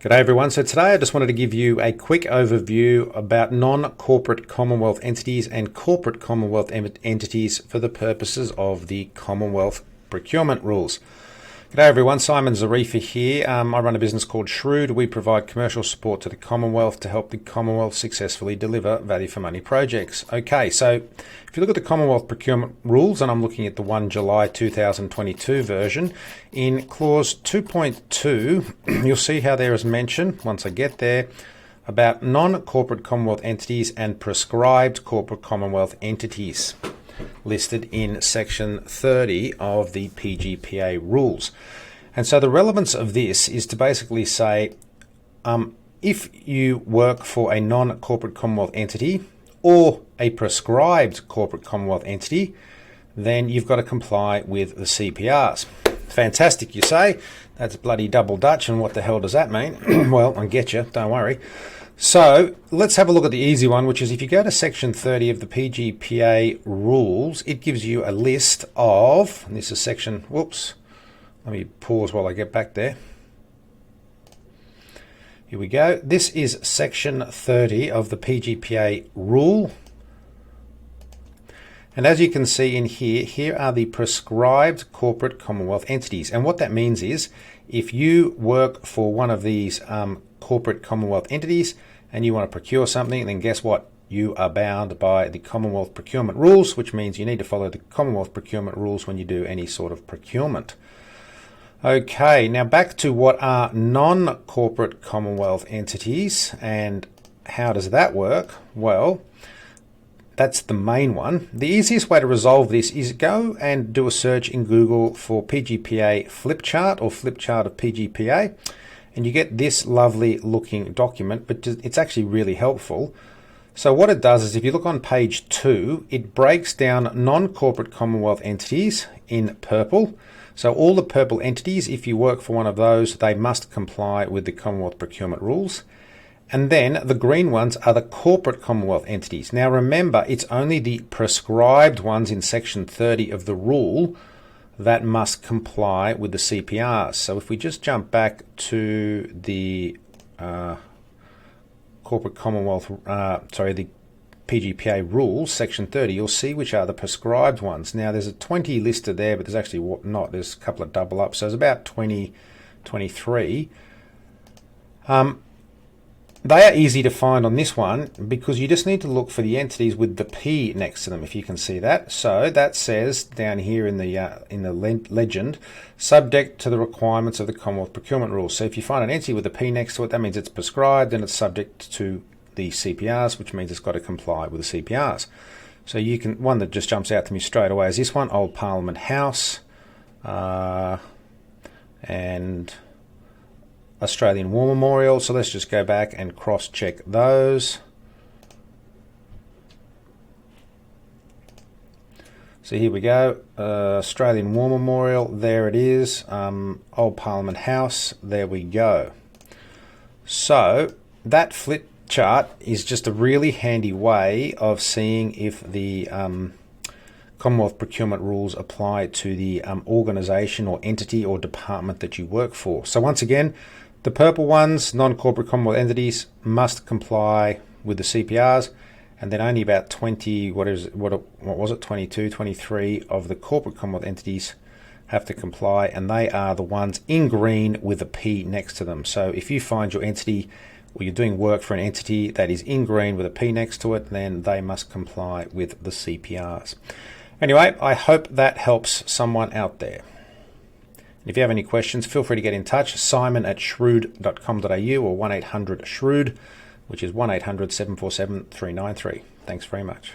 G'day everyone. So today I just wanted to give you a quick overview about non-corporate Commonwealth entities and corporate Commonwealth entities for the purposes of the Commonwealth Procurement Rules. G'day everyone, Simon Zarifa here. I run a business called Shrewd. We provide commercial support to the Commonwealth to help the Commonwealth successfully deliver value for money projects. Okay, so if you look at the Commonwealth Procurement Rules, and I'm looking at the 1 July 2022 version, in clause 2.2, you'll see how there is mention, once I get there, about non-corporate Commonwealth entities and prescribed corporate Commonwealth entities, listed in section 30 of the pgpa rules. And so the relevance of this is to basically say, if you work for a non-corporate Commonwealth entity or a prescribed corporate Commonwealth entity, then you've got to comply with the CPRs. Fantastic, you say. That's bloody double Dutch, and what the hell does that mean? Well, I get you, don't worry. So let's have a look at the easy one, which is if you go to section 30 of the pgpa rules, it gives you a list of, and this is section, whoops, let me pause while I get back there. Here we go. This is section 30 of the pgpa rule. And as you can see in here, here are the prescribed corporate Commonwealth entities. And what that means is if you work for one of these corporate Commonwealth entities and you want to procure something, then guess what? You are bound by the Commonwealth Procurement Rules, which means you need to follow the Commonwealth Procurement Rules when you do any sort of procurement. Okay, now back to what are non-corporate Commonwealth entities and how does that work? Well, that's the main one. The easiest way to resolve this is go and do a search in Google for PGPA flip chart or flip chart of PGPA, and you get this lovely looking document, but it's actually really helpful. So what it does is if you look on page 2, it breaks down non-corporate Commonwealth entities in purple. So all the purple entities, if you work for one of those, they must comply with the Commonwealth Procurement Rules. And then the green ones are the corporate Commonwealth entities. Now remember, it's only the prescribed ones in section 30 of the rule that must comply with the CPRs. So if we just jump back to the corporate Commonwealth, the PGPA rules, section 30, you'll see which are the prescribed ones. Now there's a 20 listed there, but there's actually not. There's a couple of double ups, so there's about 20, 23. They are easy to find on this one because you just need to look for the entities with the P next to them, if you can see that. So that says down here in the legend, subject to the requirements of the Commonwealth Procurement Rules. So if you find an entity with a P next to it, that means it's prescribed and it's subject to the CPRs, which means it's got to comply with the CPRs. So you can, one that just jumps out to me straight away is this one, Old Parliament House, and Australian War Memorial. So let's just go back and cross-check those. So here we go, Australian War Memorial, there it is, Old Parliament House, there we go. So that flip chart is just a really handy way of seeing if the Commonwealth Procurement Rules apply to the organisation or entity or department that you work for. So once again, the purple ones, non-corporate Commonwealth entities, must comply with the CPRs, and then only about 20, what was it, 22, 23 of the corporate Commonwealth entities have to comply, and they are the ones in green with a P next to them. So if you find your entity, or you're doing work for an entity that is in green with a P next to it, then they must comply with the CPRs. Anyway, I hope that helps someone out there. If you have any questions, feel free to get in touch. simon@shrewd.com.au or 1-800-SHREWD, which is 1-800-747-393. Thanks very much.